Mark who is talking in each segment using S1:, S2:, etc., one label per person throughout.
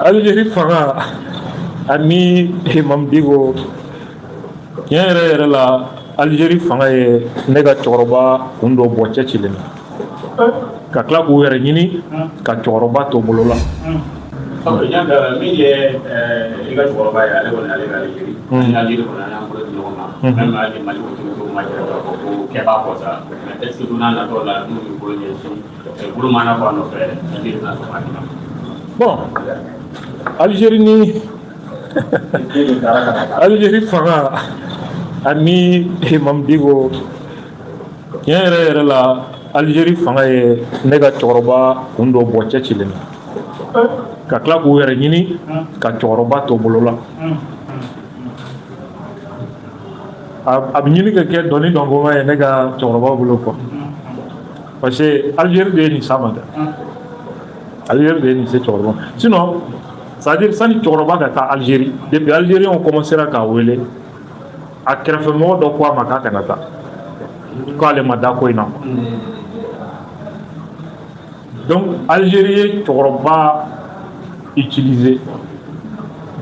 S1: Algérie fanga ani Imam Digo tiɲɛ yɛrɛ yɛrɛ la Algérie fanga ye ne ka cɛkɔrɔba kun dɔ bɔ cɛ cilen na ka tila k'u yɛrɛ ɲini ka cɛkɔrɔba to bolo la.
S2: Min ye i ka cɛkɔrɔba ye ale kɔni ale ka Algérie Algérie kɔni an y'an bolo di ɲɔgɔn ma même Mali politigiw ma jira k'a fɔ ko kɛbaa kɔ sa mais est ce que don n'a nataw la n'u y'u bolo ɲɛsin bolo mana bɔ a nɔfɛ Algérie bɛna sɔrɔ a dilan.
S1: Bon Algérie ni Algérie fanga ani Imam Digo tiɲɛ yɛrɛ yɛrɛ la Algérie fanga ye ne ka cɛkɔrɔba kun dɔ bɔ cɛ cilen na ka tila k'u yɛrɛ ɲini ka cɛkɔrɔba to bolo la. A bɛ ɲini ka kɛ dɔnni dɔnbɔma ye ne ka cɛkɔrɔba bolo quoi parce que Algérie de ye nin s'a ma dɛ Algérie de ye nin se cɛkɔrɔba sinon c'est à dire sani cɛkɔrɔba ka taa Algérie depuis Algériens commencera k'a wele a kɛrɛfɛmɔgɔ dɔ ko a ma k'a kana taa k'ale ma da ko in na donc Algérie ye cɛkɔrɔba utilisé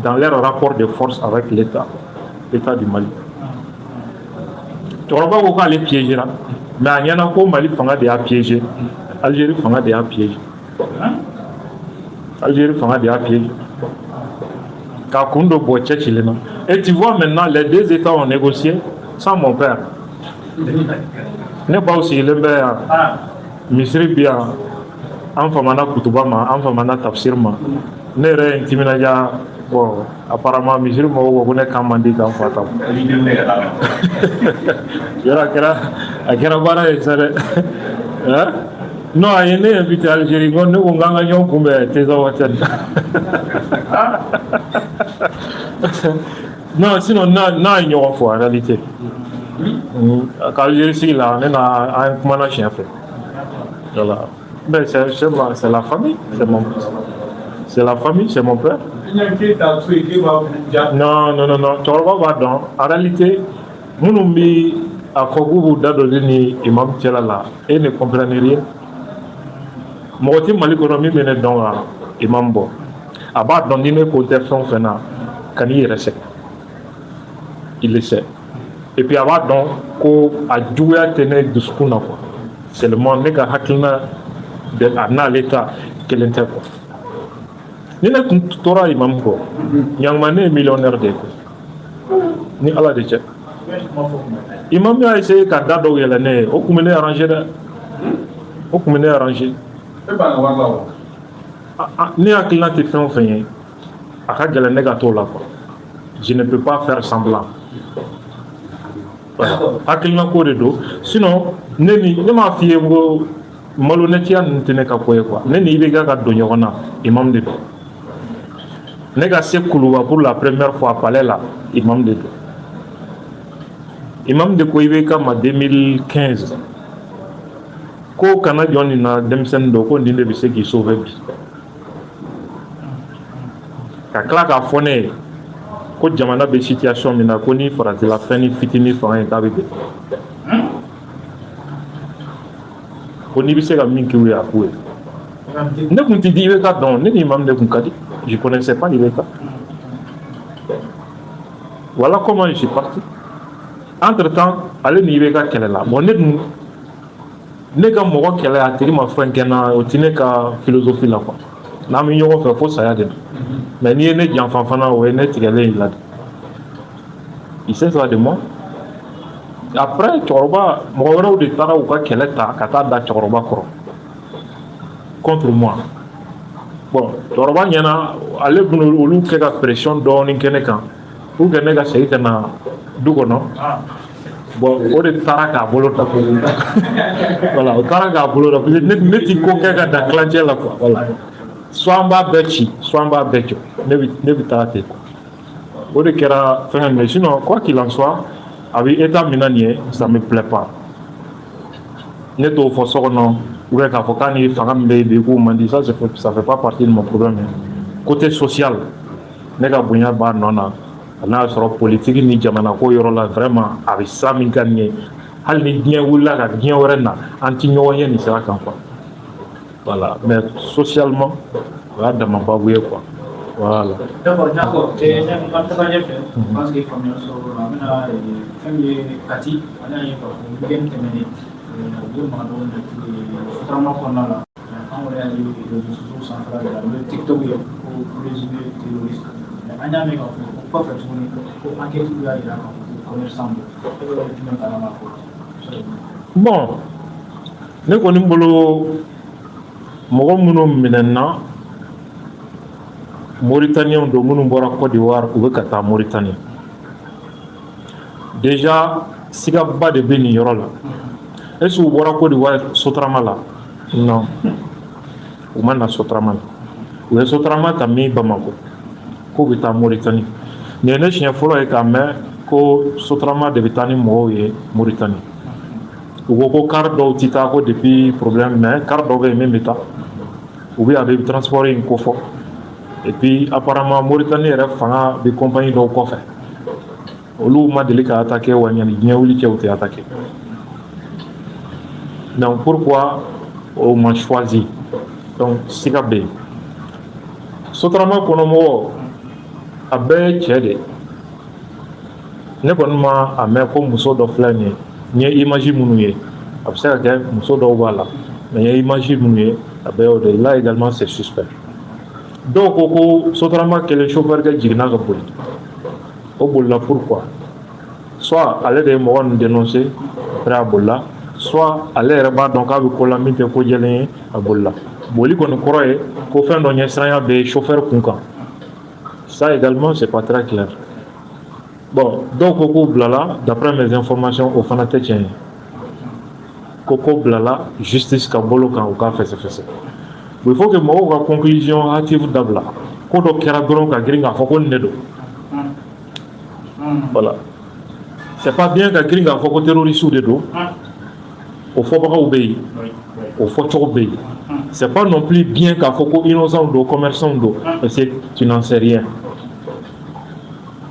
S1: dans leur rapport de force avec l'État du Mali. Cɛkɔrɔba ko k'ale piégera mais a ɲɛna ko Mali fanga de y'a piégé Algérie fanga de y'a piégé Algérie fanga de y'a piégé k'a kun dɔ bɔ cɛ cilen na. Et tu vois maintenant les deux États ont négocié sans mon père. Ne baw sigilen bɛ yan misiri bi yan an famana kutuba ma an famana tafsir ma ne yɛrɛ ye n timinadiya bon apparemment misiri mɔgɔw ko ne kan man di k'an fa ta yɔrɔ a kɛra baara ye sa dɛ non a ye ne invité Algérie ko ne ko n k'an ka ɲɔgɔn kunbɛn Teza Hotel non sinon n'a ye ɲɔgɔn fɔ en réalité ka Algérie sigi la ne na an kumana siɲɛ fɛ voilà mais c'est la famille c'est la famille c'est mon père. Non cɛkɔrɔba b'a dɔn en réalité minnu bi a fɔ k'u b'u da don ni imam cɛla la et ne comprennent rien mɔgɔ tɛ Mali kɔnɔ min bɛ ne dɔn ka imam bɔ a b'a dɔn ni ne ko tɛ fɛn o fɛn na ka n'i yɛrɛ sɛgɛn il le sait et puis a b'a dɔn ko a juguya tɛ ne dusukun na quoi seulement ne ka hakilina a n'ale ta kelen tɛ quoi ni ne tun tora imam kɔ ɲanguma ne ye millionnaire de ye ni Ala de cɛ imam y'a essayé ka da dɔw yɛlɛ ne ye o tun bɛ ne arranger dɛ o tun bɛ ne arranger ne hakilina tɛ fɛn o fɛn ye a ka gɛlɛn ne ka t'o la quoi je ne peux pas faire semblant hakilina ko de don sinon ne m'a f'i ye ko malhonnêteya ninnu tɛ ne ka ko ye quoi ne ni IBK ka don ɲɔgɔn na imam de don ne ka se Kuluba pour la première fois palais la imam de don imam de ko IBK ma 2015 ko kana jɔn nin na denmisɛnnin dɔ ko nin de bɛ se k'i sauver bi ka tila k'a fɔ ne ye ko jamana bɛ situation min na ko ni faratila fɛn ni fitinin fanga ye k'a bɛ bɛn ko n'i bɛ se ka min k'u ye a k'u ye ne tun tɛ di IBK dɔn ne ni imam de tun ka di je connaissais pas IBK voilà comment je suis parti entre temps ale ni IBK kɛlɛla bon ne ka mɔgɔ kɛlɛ a tigi ma fɛn kɛ n na o tɛ ne ka philosophie la quoi n'an bɛ ɲɔgɔn fɛ fo saya de mais n'i ye ne janfa fana o ye ne tigɛlen la de il sait ça de moi après cɛkɔrɔba mɔgɔ wɛrɛw de taara u ka kɛlɛ ta ka taa da cɛkɔrɔba kɔrɔ contre moi bon cɛkɔrɔba ɲɛna ale bɛna olu kɛ ka pression dɔɔni kɛ ne kan pour que ne ka segin ka na du kɔnɔ bon o de taara k'a bolo da voilà o taara k'a bolo da parce que ne tɛ ko kɛ ka da tilancɛ la quoi voilà soit an b'a bɛɛ ci soit an b'a bɛɛ jɔ ne bɛ taa ten o de kɛra fɛn min sinon quoi qu'il en soit a bɛ état min na nin ye ça me plaît pas ne t'o fɔ so kɔnɔ ou bien k'a fɔ k'a ni fanga min bɛ yen bi k'o man di ça fait pas partie de mon problème côté social ne ka bonya b'a nɔ na n'a y'a sɔrɔ politique ni jamana ko yɔrɔ la vraiment a bɛ sira min ka nin ye hali ni diɲɛ wulila ka diɲɛ wɛrɛ na an tɛ ɲɔgɔn ye nin sira kan quoi voilà mais socialement o y'a dama babu ye quoi voilà.
S3: D'accord, d'accord. Et en tout cas, j'ai fait, je pense qu'il faut mieux sur la famille Kati, on a eu une bien terminée. Deux mois de traitement qu'on a là. On a eu les ressources centrales, le TikTok pour les terroristes. On a mis pour faire pour enquêter pour commerçant.
S1: Bon, ne kɔni bolo mɔgɔ minnu minɛna Mauritaniens don minnu bɔra Côte d'Ivoire u bɛ ka taa Mauritanie. Déjà sigaba de bɛ nin yɔrɔ la. Est-ce que u bɔra Côte d'Ivoire Sotrama la? Non, u ma na Sotrama la. U ye Sotrama ta min Bamako k'u bɛ taa Mauritanie. Nin ye ne siɲɛ fɔlɔ ye k'a mɛn ko Sotrama de bɛ taa ni mɔgɔw ye Mauritanie. U ko ko car dɔw tɛ taa ko depuis problème mais car dɔw bɛ yen min bɛ taa u bɛ a bɛ transport in ko fɔ. Et puis apparemment Mauritanie yɛrɛ fanga bɛ compagnie dɔw kɔfɛ olu ma deli ka attaquer wa ɲani diɲɛ wuli cɛ u tɛ attaquer. Donc pourquoi on m'a choisi? Donc siga bɛ yen. Sotrama kɔnɔ mɔgɔ a bɛɛ ye cɛ de ye. Ne kɔni ma a mɛn ko muso dɔ filɛ nin ye n ye image minnu ye a bɛ se ka kɛ muso dɔw b'a la mais n ye image minnu ye a bɛɛ y'o de ye. Là également c'est suspect. Dɔw ko ko Sotrama kelen chauffeur kɛ jiginna ka boli o bolila pourquoi? Soit ale de ye mɔgɔ ninnu dénoncé après a bolila soit ale yɛrɛ b'a dɔn k'a bɛ ko la min tɛ ko jɛlen ye a bolila. Boli kɔni kɔrɔ ye ko fɛn dɔ ɲɛsiranya bɛ chauffeur kun kan. Ça également c'est pas très clair. Bon, dɔw ko k'u bilala d'après mes informations o fana tɛ tiɲɛ ye. Ko bilala justice ka bolo kan u k'a fɛsɛfɛsɛ. Il faut que mɔgɔw ka conclusion hâtive dabila ko dɔ kɛra dɔrɔn ka girin k'a fɔ ko nin de don. Voilà. C'est pas bien ka girin k'a fɔ ko terroristes de don. O fɔbagaw bɛ yen o fɔcogo bɛ yen. C'est pas non plus bien k'a fɔ ko innocent don commerçant don parce que tu n'en sais rien.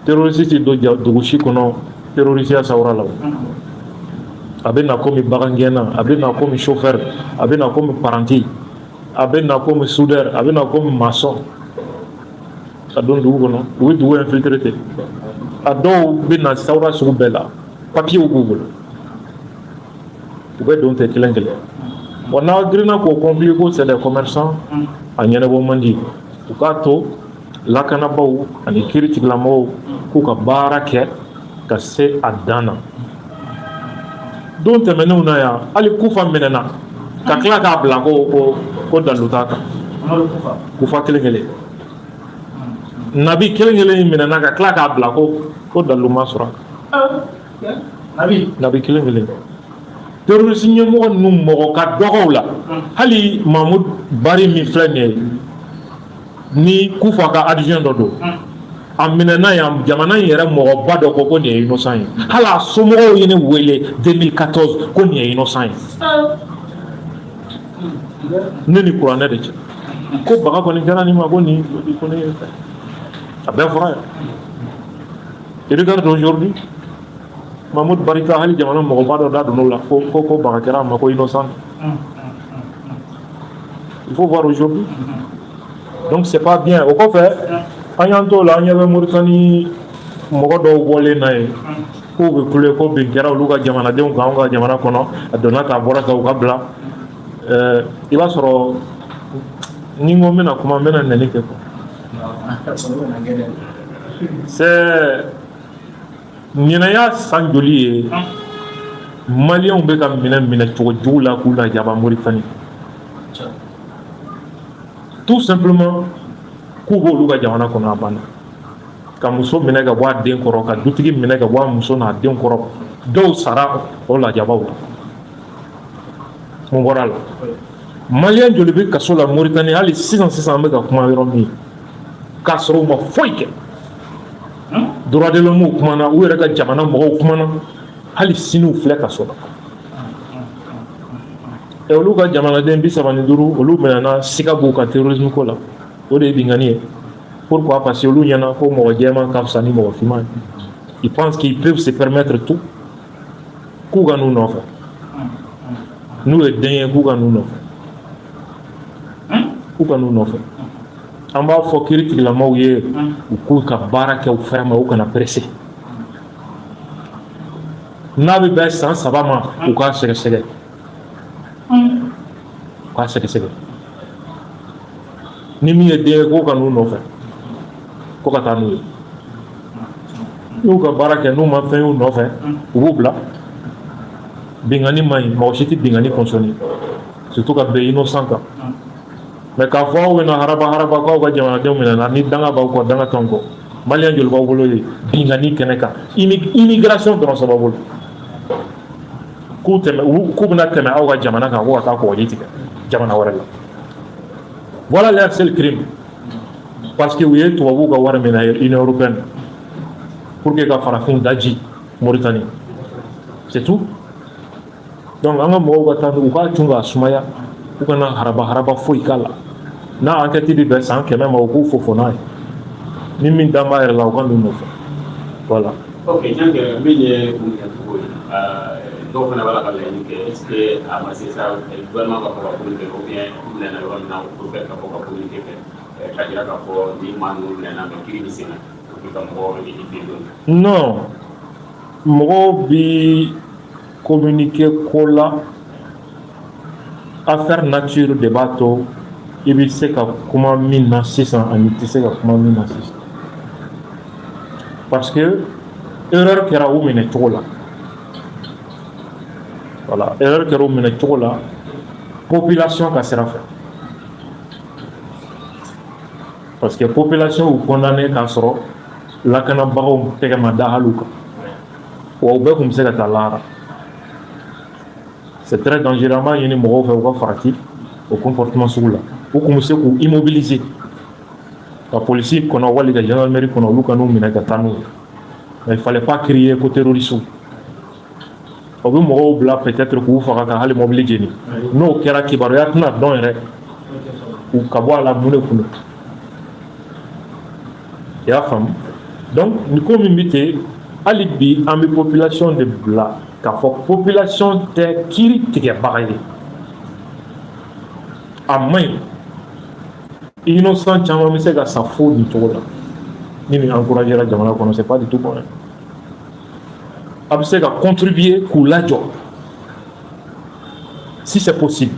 S1: Terroriste ti don dugu si kɔnɔ terroriste sawura la. A bɛ na komi bagangɛnna a bɛ na komi chauffeur a bɛ na komi apprenti a bɛ na komi soudeur a bɛ na komi maçon ka don dugu kɔnɔ u bɛ dugu infiltré ten a dɔw bɛ na sawura sugu bɛɛ la papier b'u bolo u bɛ don ten kelen kelen. Bon n'a girinna k'o conclure ko c'est des commerçants a ɲɛnabɔ man di u k'a to lakanabaw ani kiiri tigilamɔgɔw k'u ka baara kɛ ka se a dan na. Don tɛmɛnenw na yan hali Kufa minɛna ka tila k'a bila ko dalu t'a kan. Kufa kelen kelen. Nabi kelen kelen minɛna ka tila k'a bila ko dalu ma sɔrɔ a kan. Nabi kelen kelen. Terroriste ɲɛmɔgɔ ninnu mɔgɔ ka dɔgɔw la hali Mahmud Bari min filɛ nin ye ni Kufa ka adjoint dɔ don a minɛna yan jamana in yɛrɛ mɔgɔba dɔ ko nin ye innocent ye hali a somɔgɔw ye ne wele 2014 ko nin ye innocent ye. Ne ni kuranɛ de cɛ ko baga kɔni kɛra nin ma ko nin ko ne ye fɛ a bɛɛ fɔra yan. Et regarde aujourd'hui Mahmoud Barika hali jamana mɔgɔba dɔ da donn'o la ko baga kɛra a ma ko innocent. Il faut voir aujourd'hui. Donc c'est pas bien. Au kɔfɛ an y'an t'o la an ɲɛ bɛ Mauritanie mɔgɔ dɔw bɔlen na ye k'u bɛ kule ko bin kɛra olu ka jamanadenw kan anw ka jamana kɔnɔ a donna ta a bɔra ta u ka bila. I b'a sɔrɔ ni n ko n bɛna kuma n bɛna nɛni kɛ quoi. C'est ɲinɛya san joli ye maliyɛnw bɛ ka minɛ cogo jugu la k'u lajaba Mauritanie. Tout simplement k'u b'olu ka jamana kɔnɔ a banna ka muso minɛ ka bɔ a den kɔrɔ ka dutigi minɛ ka bɔ a muso n'a den kɔrɔ dɔw sara o lajabaw la. Mun bɔra la maliyɛn joli bɛ kaso la Mauritanie hali sisan an bɛ ka kuma yɔrɔ min k'a sɔrɔ u ma foyi kɛ. Droit de l'homme kumana u yɛrɛ ka jamana mɔgɔw kumana hali sini u filɛ kaso la. Olu ka jamanaden 35 olu minɛna siga b'u ka terrorisme ko la o de ye bingani ye. Pourquoi? Parce que olu ɲɛna ko mɔgɔ jɛman ka fisa ni mɔgɔ finman ye. Ils pensent qu'ils peuvent se permettre tout k'u ka n'u nɔfɛ n'u ye den ye k'u ka n'u nɔfɛ. an b'a fɔ kiiritigilamaw ye u k'u ka baara kɛ u fɛrɛ ma u kana pressé n'a bɛ bɛn san 3 ma u k'a sɛgɛsɛgɛ ni min ye den ye k'o ka n'u nɔfɛ ko ka taa n'u ye n'u ka baara kɛ n'u ma fɛn y'u nɔfɛ u b'u bila bingani man ɲi mɔgɔ si tɛ bingani kɔnsɔnni surtout ka bɛn innocent kan mais k'a fɔ aw bɛna haraba k'aw ka jamanadenw minɛna ni danga b'aw kɔ danga t'anw kɔ maliyɛn joli b'aw bolo ye bingani kɛnɛ kan immigration dɔrɔn sababu la k'u bɛna tɛmɛ aw ka jamana kan ko ka taa kɔgɔji tigɛ jamana wɛrɛ la voilà leur seul crime parce que u ye tubabuw ka wari minɛ Union européenne pour que ka farafinw daji Mauritanie c'est tout donc an ka mɔgɔw ka taa u k'a cun k'a sumaya u kana haraba foyi k'a la n'a enquête bɛ bɛn san 100 ma u k'u fofo n'a ye ni min dan b'a yɛrɛ la u ka n'u nɔfɛ voilà.
S2: ok ɲankɛ min ye mun kɛ cogo ye dɔw fana b'a la ka laɲini kɛ est ce que a ma se sa gouvernement ka fɔ ka communiqué ou bien u minɛna yɔrɔ min na pour que ka fɔ ka communiqué kɛ ka jira k'a fɔ ni maa ninnu minɛna mais kiiri bɛ sen na pour que ka mɔgɔw identifier dɔɔni.
S1: non mɔgɔw bi communiqué ko la affaire nature de b'a to i bɛ se ka kuma min na sisan ani tɛ se ka kuma min na sisan parce que erreur kɛra u minɛ cogo la voilà erreur kɛra u minɛ cogo la population ka sira fɛ parce que population y'u condamné k'a sɔrɔ lakanabagaw tɛgɛ ma da hali u kan wa u bɛɛ tun bɛ se ka taa lahara c'est très dangereux an b'a ɲini mɔgɔw fɛ u ka farati o comportement sugu la u tun bɛ se k'u immobiliser ka polisi kɔnɔ wali ka gendarmerie kɔnɔ olu ka n'u minɛ ka taa n'u ye mais il fallait pas crier ko terroriste o bɛ mɔgɔw bila peut-être k'u faga ka hali mobili jeni n'o kɛra kibaruya tɛna dɔn yɛrɛ u ka bɔ a la mun de kun i y'a faamu donc ni ko min bɛ ten hali bi an bɛ population de bila k'a fɔ population tɛ kiiri tigɛbaga ye a man ɲi innocent caman bɛ se ka sa fo nin cogo la ni nin encouragera jamana kɔnɔ c'est pas du tout bon a bɛ se ka contribuer k'u lajɔ si c'est possible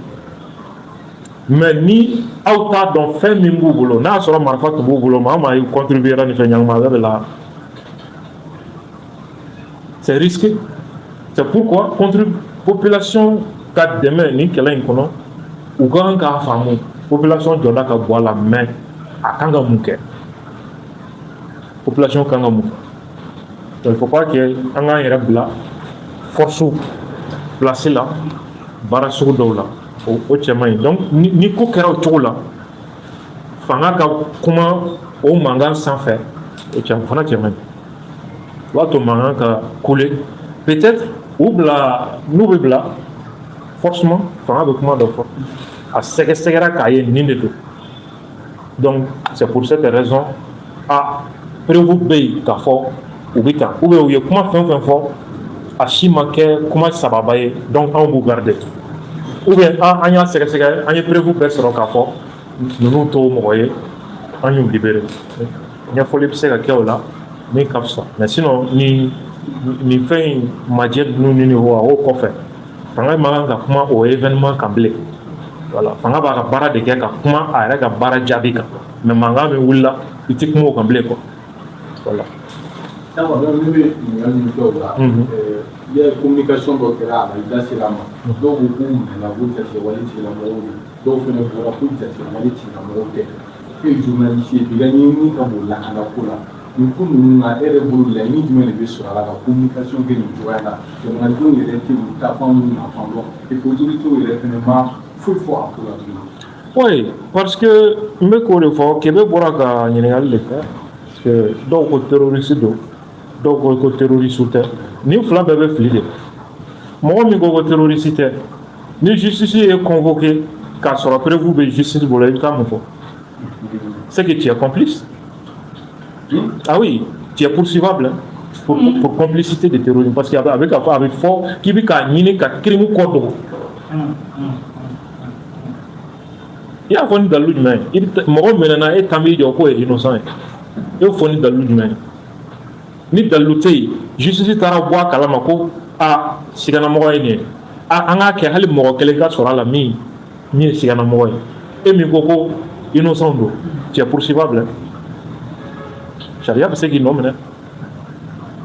S1: mais ni aw t'a dɔn fɛn min b'u bolo n'a sɔrɔ marifa tun b'u bolo maa maa contribuera nin fɛn ɲɛnama a bɛ la c'est risqué c'est pourquoi population ka dɛmɛ nin kɛlɛ in kɔnɔ u ka kan k'a faamu population jɔda ka bɔ a la mais a kan ka mun kɛ population kan ka mun kɛ donc il faut pas que an k'an yɛrɛ bila force place la baara sugu dɔw la o cɛ man ɲi donc ni ko kɛra o cogo la fanga ka kuma o mankan sanfɛ o fana cɛ man ɲi o b'a to mankan ka couler peut-être u bila n'u bɛ bila forcément fanga bɛ kuma dɔ fɔ a sɛgɛsɛgɛra k'a ye nin de don donc c'est pour cette raison preuve bɛ yen k'a fɔ u bɛ tan ou bien u ye kuma fɛn fɛn fɔ a si ma kɛ kuma sababa ye donc anw b'u garder ou bien an y'a sɛgɛsɛgɛ an ye preuve bɛɛ sɔrɔ k'a fɔ ninnu t'o mɔgɔ ye an y'u libérer ɲɛfɔli bɛ se ka kɛ o la min ka fisa mais sinon nin fɛn in majɛ ninnu ni o kɔfɛ fanga ma kan ka kuma o événement kan bilen voilà fanga b'a ka baara de kɛ ka kuma a yɛrɛ ka baara jaabi kan mais mankan min wulila i tɛ kuma o kan bilen quoi voilà.
S4: D'accord, donc nous il y a communication dɔ kɛra a la i da sera a ma dɔw ko k'u minɛna k'u jatigiwale tigilamɔgɔw de dɔw fana bɔra k'u jatigiwale tigilamɔgɔw tɛ e ye journaliste ye bi ka ɲɛɲini ka bon lakanako la nin ko ninnu na e yɛrɛ bolo laɲini jumɛn de bɛ sɔrɔ a la ka communication kɛ nin cogoya la jamanadenw yɛrɛ tɛ u taafan n'u nafan dɔn et que autorités yɛrɛ fana ma foyi fɔ a ko la tuguni.
S1: Oui, parce que n bɛ k'o de fɔ Kebe bɔra ka ɲininkali de kɛ parce que dɔw ko terroriste don dɔw ko terroriste tɛ nin fila bɛɛ bɛ fili de mɔgɔ min ko terroriste tɛ ni justice ye convoqué k'a sɔrɔ preuve bɛ justice bolo i bɛ taa mun fɔ c'est que tu es complice. Ah oui, tu es poursuivable pour complicité de terrorisme parce qu'il y avait fort qui veut qu'il y ait un crime code. il y a foni dalu jumɛn mɔgɔ minɛna e tan b'i jɔ k'o ye innocent ye e foni dalu jumɛn ni dalu tɛ yen justice taara bɔ a kalama ko siganamɔgɔ ye nin ye an k'a kɛ hali mɔgɔ kelen ka sɔrɔ a la min ye siganamɔgɔ ye e min ko innocent don tu es poursuivable sariya bɛ se k'i nɔ minɛ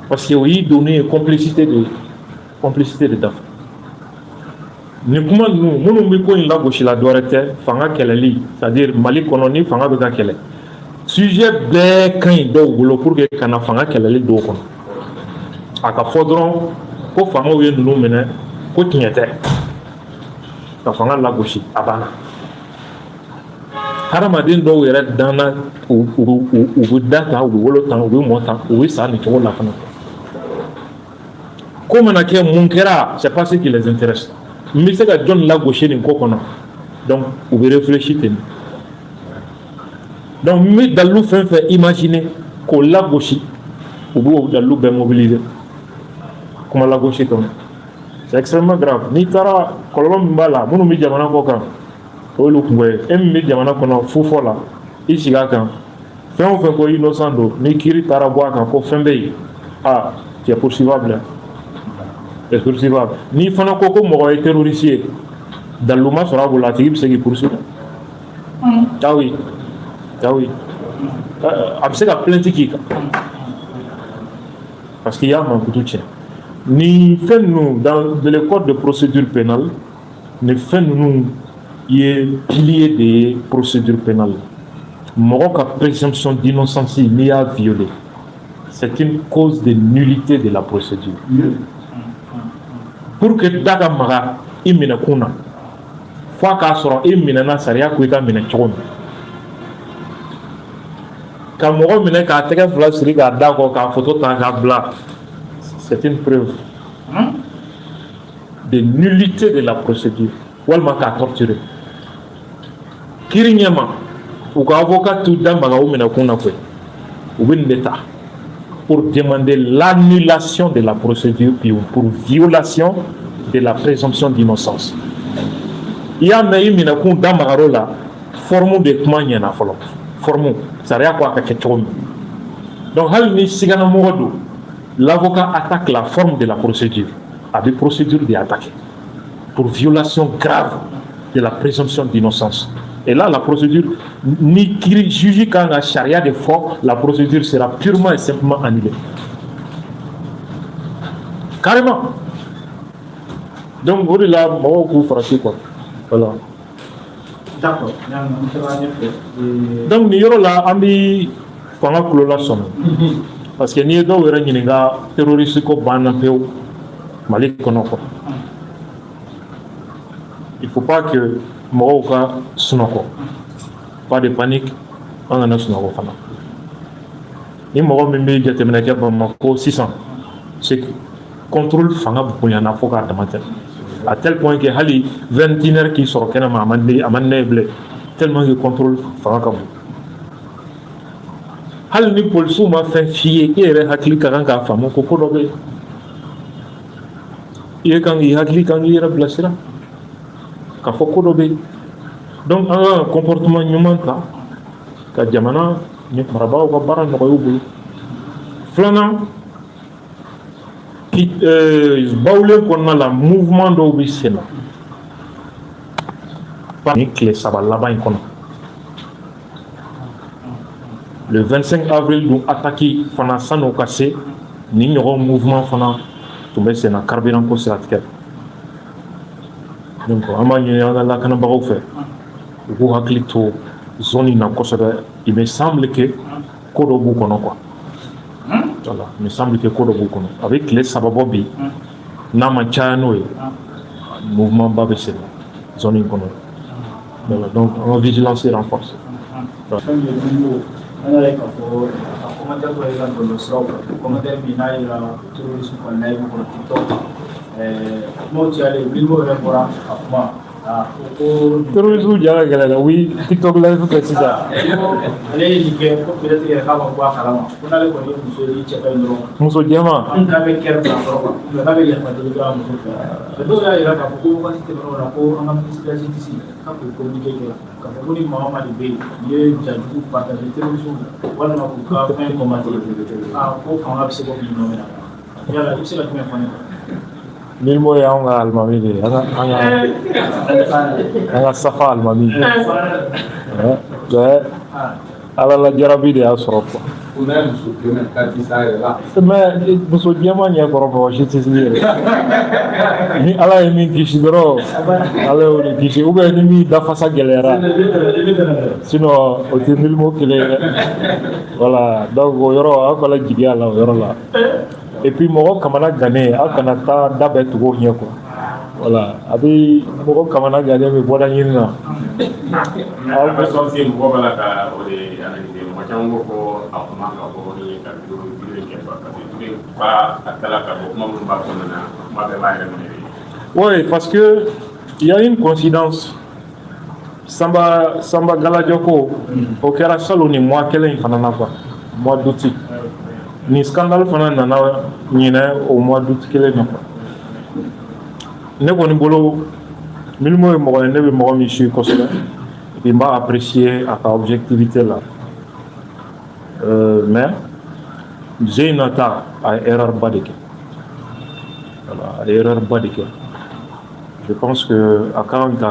S1: parce que o y'i donné complicité de dafa nin kuma ninnu minnu bɛ ko in lagosi la dɔwɛrɛ tɛ fanga kɛlɛli c'est à dire Mali kɔnɔ ni fanga bɛ ka kɛlɛ sujet bɛɛ ka ɲi dɔw bolo pour que ka na fanga kɛlɛli dɔw kɔnɔ a ka fɔ dɔrɔn ko fangaw ye ninnu minɛ ko tiɲɛ tɛ ka fanga lagosi a banna hadamaden dɔw yɛrɛ danna u bɛ da tan u bɛ wolo tan u bɛ mɔ tan u bɛ sa nin cogo la fana ko mana kɛ mun kɛra c'est pas ce qui les intéresse n bɛ se ka jɔn lagosi nin ko kɔnɔ donc u bɛ réfléchir ten donc n bɛ dalilu fɛn fɛn imaginer k'o lagosi u b'o dalilu bɛɛ mobiliser kuma lagosi kɔnɔ c'est extrêmement grave n'i taara kɔlɔlɔ min b'a la minnu bɛ jamana kɔ kan o y'olu kungo ye e min bɛ jamana kɔnɔ fufɔ la i sigi a kan fɛn o fɛn ko innocent don ni kiiri taara bɔ a kan ko fɛn bɛ yen tu es poursuivable n'i fana ko mɔgɔ ye terroriste ye dalilu ma sɔrɔ a bolo a tigi bɛ se k'i poursuivre oui a bɛ se ka plainte k'i kan parce que i y'a mankutu tiɲɛ ni fɛn ninnu dans le code de procédure pénale ni fɛn ninnu ye pilier de ye procédure pénale mɔgɔ ka présomption d'innocence n'i y'a violé c'est une cause de nullité de la procédure pour que da ka maga i minɛkun na fo a k'a sɔrɔ i minɛna sariya ko i ka minɛ cogo min ka mɔgɔ minɛ k'a tɛgɛ fila siri k'a da kɔ k'a photo ta k'a bila c'est une preuve de nullité de la procédure walima k'a torturer kiiri ɲɛma u ka avocat t'u da maga u minɛkun na koyi u bɛ nin de ta pour demander l'annulation de la procédure puis pour violation de la présomption d'innocence. Il y a mais une minakun da magaro la forme de kuma ɲɛna fɔlɔ forme sariya ko a ka kɛ cogo min donc hali ni sigana mɔgɔ don l'avocat attaque la forme de la procédure a bɛ procédure de attaquer pour violation grave de la présomption d'innocence. Et là, la procédure, ni juge quand la charia de fort, la procédure sera purement et simplement annulée. Carrément. Donc, vous là, vous frappez quoi. Voilà.
S3: D'accord.
S1: Donc, nous avons là, on dit, fanga kulola somme. Parce que ni do wera nyininga terroriste ko bana peu Mali kono ko. Il faut pas que mɔgɔw ka sunɔgɔ pas de panique an kana sunɔgɔ fana ni mɔgɔ min bɛ jateminɛ kɛ Bamako sisan c'est contrôle fanga bonyana fo k'a dama tɛmɛ à tel point que hali 21h k'i sɔrɔ kɛnɛma a man ne bilen tellement que contrôle fanga ka bon hali ni polisiw ma fɛn f'i ye i yɛrɛ hakili ka kan k'a faamu ko dɔ bɛ yen i kan k'i hakili kan k'i yɛrɛ bilasira k'a fɔ ko dɔ bɛ yen donc an ka comportement ɲuman ta ka jamana marabagaw ka baara nɔgɔya u bolo filanan bawulen kɔnɔna la mouvement dɔw bɛ sen na ni tile saba laban in kɔnɔ le 25 avril dun attaque fana san'o ka se ni ɲɔgɔn mouvement fana tun bɛ sen na carburant ko siratigɛ donc an b'a ɲini an ka lakanabagaw fɛ u k'u hakili to zone in na kosɛbɛ il me semble que ko dɔ b'u kɔnɔ quoi voilà il me semble que ko dɔ b'u kɔnɔ a bɛ tile saba bɔ bi n'a ma caya n'o ye mouvement ba bɛ sen na zone in kɔnɔ voilà donc an ka vigilance renforcée.
S3: Ana ye k'a fɔ a commentaire dɔ ye ka bɔlɔlɔ siraw fɛ commentaire min n'a yira terrorisme kɔni na ye mɔgɔ TikTok kumaw cayalen Bilibo yɛrɛ bɔra a kuma
S1: terrorisme jara gɛlɛla oui TikTok live kɛ sisan
S3: ale ye nin kɛ ko peut-être yɛrɛ k'a ma bɔ a kalama ko n'ale kɔni ye muso ye cɛ ka ɲi dɔrɔn
S1: muso jɛman
S3: k'a bɛ kɛrɛ bila kɔrɔ quoi mais k'a bɛ yafa deli k'a muso fɛ dɔw y'a yira k'a fɔ ko waati tɛmɛn'o la ko an ka ministre de la justice k'a k'o communiqué kɛ k'a fɔ ko ni maa o maa de bɛ yen n'i ye jajugu partager terrorisme walima k'u ka fɛn commenter ko fanga bɛ se k'o k'i nɔ minɛ yala i bɛ se ka jumɛn fɔ ne kan
S1: Milmo ye anw ka alimami de ye an ka safa alimami ala la jarabi de y'a sɔrɔ quoi mais muso jɛman ɲɛkɔrɔ mɔgɔ si tɛ se yɛrɛ ni ala ye min kisi dɔrɔn ala y'o de kisi ou bien ni min dafasa gɛlɛyara sinon o tɛ Milmo kelen ye dɛ voilà donc o yɔrɔ aw kana jigi a la o yɔrɔ la et puis mɔgɔ kamana gannen aw kana taa da bɛɛ tugu o ɲɛ quoi voilà a bɛ mɔgɔ kamana gannen bɛ bɔda ɲini na
S2: aw bɛ sɔn se mɔgɔ b'a la ka o de analyser mɔgɔ caman ko ko a kuma ka bɔ ni ka vidéo kɛ quoi parce que a tala ka bɔ kuma minnu b'a kɔnɔna na kuma bɛɛ b'a yɛrɛ minɛ.
S1: Oui, parce que il y a une coïncidence. Samba Galadioko, au kera salo ni mois kelen fana na quoi, mois d'août. Ni scandale fana nana nyina au mois d'août kelen na quoi. Ne koni bolo Milmo e mo ne be mo mi shi kosela. Il m'a apprécié à ta objectivité là. Mais j'ai une attaque à erreur badike. Voilà, erreur badike. Je pense que à quand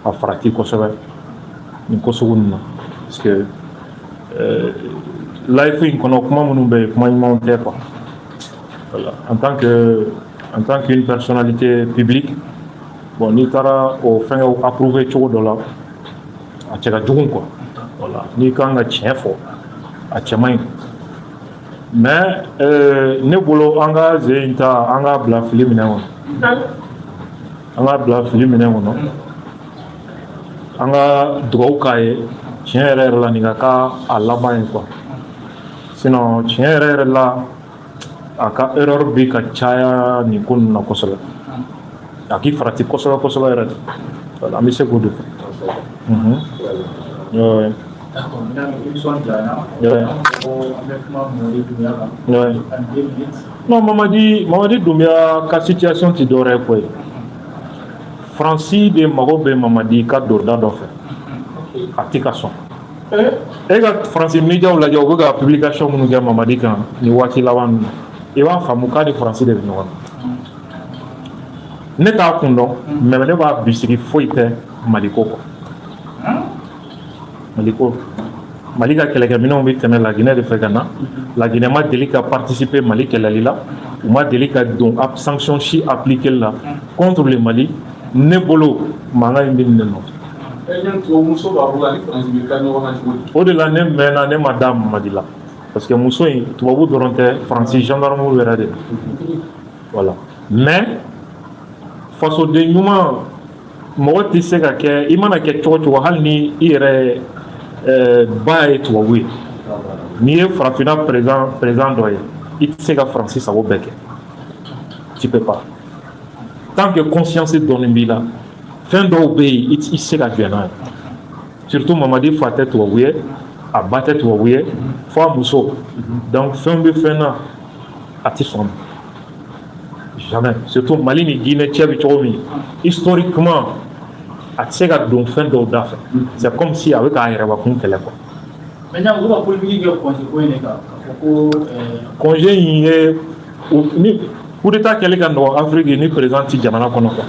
S1: à frati kosɛbɛ nin ko sugu ninnu na parce que life in kɔnɔ kuma minnu bɛ yen kuma ɲumanw tɛ quoi voilà en tant qu'une personnalité publique bon n'i taara o fɛngɛw approuver cogo dɔ la a cɛ ka jugu quoi voilà n'i kan ka tiɲɛ fɔ a cɛ man ɲi mais ne bolo an ka ze in ta an ka bila fili minɛn kɔnɔ an ka bila fili minɛn kɔnɔ an ka dugawu k'a ye tiɲɛ yɛrɛ yɛrɛ la nin ka k'a a laban ye quoi sinon tiɲɛ yɛrɛ yɛrɛ la a ka erreur bɛ ka caya nin ko ninnu na kosɛbɛ a k'i farati kosɛbɛ kosɛbɛ yɛrɛ de voilà an bɛ se k'o de fɔ.
S3: D'accord, maintenant l'émission Diana,
S1: non Mamadi Doumbia ka situation ti dɔwɛrɛ ye koyi Fransi de mago bɛ Mamadi ka dorida dɔ fɛ a ti ka sɔn e ka Fransi médiaw lajɛ u bɛ ka publication minnu kɛ Mamadi kan ni waati laban ninnu i b'a faamu k'a ni Fransi de bɛ ɲɔgɔn na ne t'a kun dɔn mais ne b'a bisigi foyi tɛ Maliko kɔ Maliko Mali ka kɛlɛkɛminɛnw bɛ tɛmɛ Laginɛ de fɛ ka na Laginɛ ma deli ka participer Mali kɛlɛli la u ma deli ka don sanction si appliquer la contre le Mali ne bolo mankan in bɛ nin de nɔfɛ o de la ne mɛnna ne ma da Mamadi la parce que muso in tubabu dɔrɔn tɛ Faransi gendarmew yɛrɛ de voilà mais fasoden ɲuman mɔgɔ tɛ se ka kɛ i mana kɛ cogo cogo hali ni i yɛrɛ ba ye tubabu ye n'i ye farafinna président dɔ ye i tɛ se ka Faransi sago bɛɛ kɛ tu peux pas tant que conscience dɔɔnin b'i la fɛn dɔw bɛ yen i tɛ se ka jɛn n'a ye surtout Mamadi fa tɛ tubabu ye a ba tɛ tubabu ye fo a muso donc fɛn bɛ fɛn na a tɛ sɔn jamais surtout Mali ni Guinée cɛ bɛ cogo min historiquement a tɛ se ka don fɛn dɔw da fɛ c'est comme si a bɛ k'a yɛrɛbakun kɛlɛ quoi.
S3: maintenant u bɛ ka politique kɛ congé ko in de kan k'a fɔ ko
S1: congé in ye ni coup d'état kɛli ka nɔgɔ Afrique ni président ti jamana kɔnɔ quoi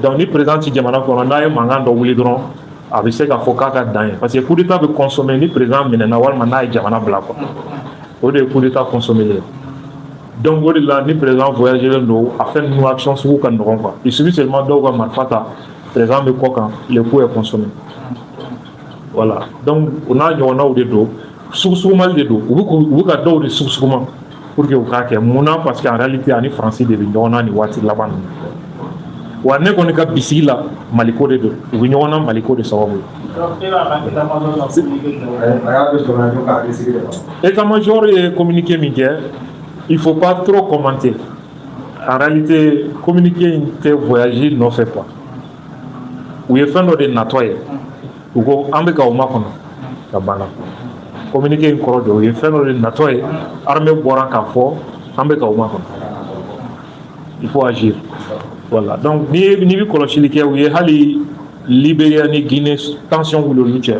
S1: donc ni président ti jamana kɔnɔ n'a ye mankan dɔ wuli dɔrɔn a bɛ se k'a fɔ k'a ka dan ye parce que coup d'état bɛ consommer ni président minɛna walima n'a ye jamana bila quoi o de ye coup d'état consommer ye donc o de la ni président voyagelen don a fɛn ninnu action sugu ka nɔgɔn quoi il suffit seulement dɔw ka marifa ta président bɛ kɔ kan le coup est consommé voilà donc o n'a ɲɔgɔnnaw de don sugusugumali de don u bɛ ka dɔw de sugusuguma pour que u k'a kɛ mun na parce que en réalité ani Faransi de bɛ ɲɔgɔn na nin waati laban ninnu wa ne kɔni ka bisigi la Maliko de don u bɛ ɲɔgɔn na Maliko de sababu état-major ye communiqué min kɛ il faut pas trop commenter en réalité communiqué in tɛ voyager nɔfɛ quoi u ye fɛn dɔ de natɔ ye u ko an bɛ ka o makɔnɔ ka banna communiqué in kɔrɔ de o ye fɛn dɔ de natɔ ye armée bɔra k'a fɔ an bɛ ka o makɔnɔ il faut agir voilà donc ni bɛ kɔlɔsili kɛ u ye hali Libéria ni Guinée tension wuli olu cɛ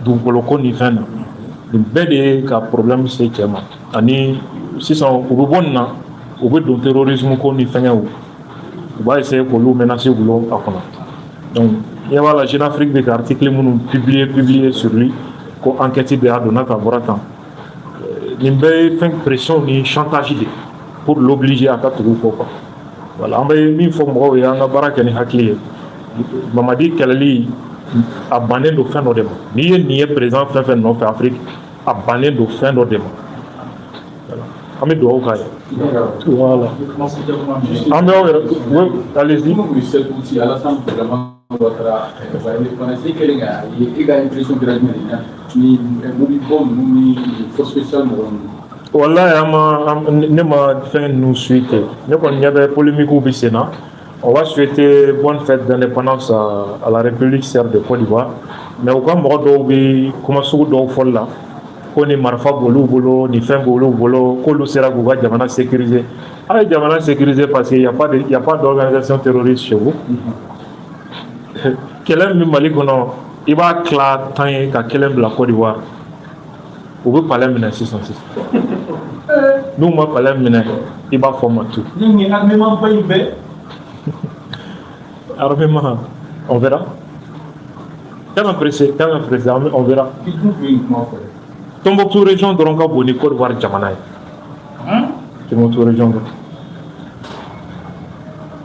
S1: dugukolo ko ni fɛn na nin bɛɛ de ye ka problème se cɛ ma ani sisan u bɛ bɔ nin na u bɛ don terrorisme ko ni fɛngɛw u b'a essayer k'olu menacer gulon a kɔnɔ donc ɲɛ b'a la Jeune Afrique bɛ ka article minnu publier sur lui ko enquête bɛ a donna ka bɔra tan nin bɛɛ ye fɛn pression ni chantage de pour l'obliger à ka tugu kɔ quoi voilà an bɛ min fɔ mɔgɔw ye an ka baara kɛ ni hakili ye Mamadi kɛlɛli a bannen don fɛn dɔ de ma n'i ye nin ye président fɛn fɛn nɔfɛ Afrique a bannen don fɛn dɔ de ma an bɛ dugawu k'a ye voilà an bɛ aw yɛrɛ allez-y wallahi ne ma fɛn ninnu suite ne kɔni ɲɛ bɛ polémique bɛ sen na. On va souhaiter bonne fête d'indépendance à la République serbe de Côte d'Ivoire. Mais au cas où il commence à faire là, qu'on est marfa bolo bolo, ni fin bolo bolo, qu'on sera gouvernement jamana sécurisé. Ah, jamana sécurisé parce qu'il y a pas d'organisation terroriste chez vous. Quel est le Mali qu'on a? Il va clair tant qu'à quel est la Côte d'Ivoire. Vous pouvez parler maintenant 606. Nous on va parler maintenant. Il va former tout. Armement, on verra. Quand même pressé, on verra. Tombouctou région de Ronka Boni, Côte d'Ivoire, Jamanaï. Tombouctou région.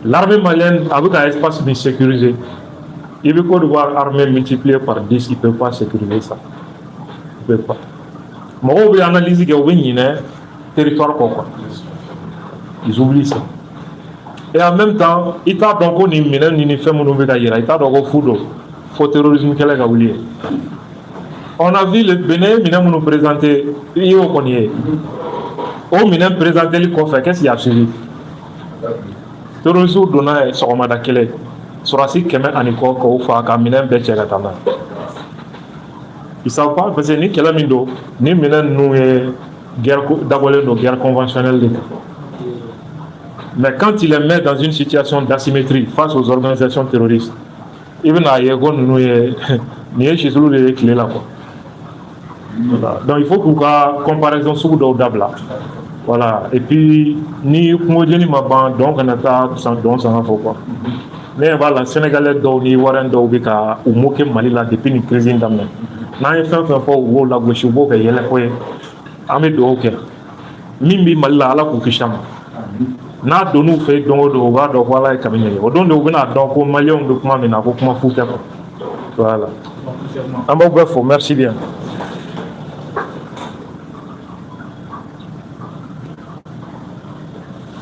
S1: L'armée malienne, avec un espace bien sécurisé, il veut Côte d'Ivoire armée multipliée par 10, il ne peut pas sécuriser ça. Il ne peut pas. Mais on veut analyser qu'il y a un territoire quoi. Ils oublient ça. Et en même temps, il t'a donc ni mineur ni fait mon nouvel ailleurs. Il t'a donc foudo. Faut terrorisme qu'elle a oublié. On a vu le Bénin mineur nous présenter. Il y a au cogné. Au mineur présenter le coffre. Qu'est-ce qu'il y a suivi? Terrorisme donna sur ma dakele. Sur assis que même aniko ko fa ka mineur beche gatana. Ils savent pas parce que ni quel mindo ni mineur nous guerre d'abord nos guerres conventionnelles. Mais quand il les met dans une situation d'asymétrie face aux organisations terroristes, il va y avoir des clés là. Donc il faut qu'on ait comparaison sur le Dabla. Voilà. Et puis, ni Moudjeni Maban, donc on a ça, donc ça va quoi. Mais voilà, Sénégalais d'Oni, Warren Dobika, ou Moké Malila, depuis une crise d'amène. N'a rien fait pour la gauche ou Boka, il y a la quoi. Amé de Oker. Mimbi Malila, la Koukisham. N'a donné fait donc de voir de voilà et camion. Au don de Ouvena, donc au Malion de Kumamina, au Kumafuta. Voilà. Merci bien.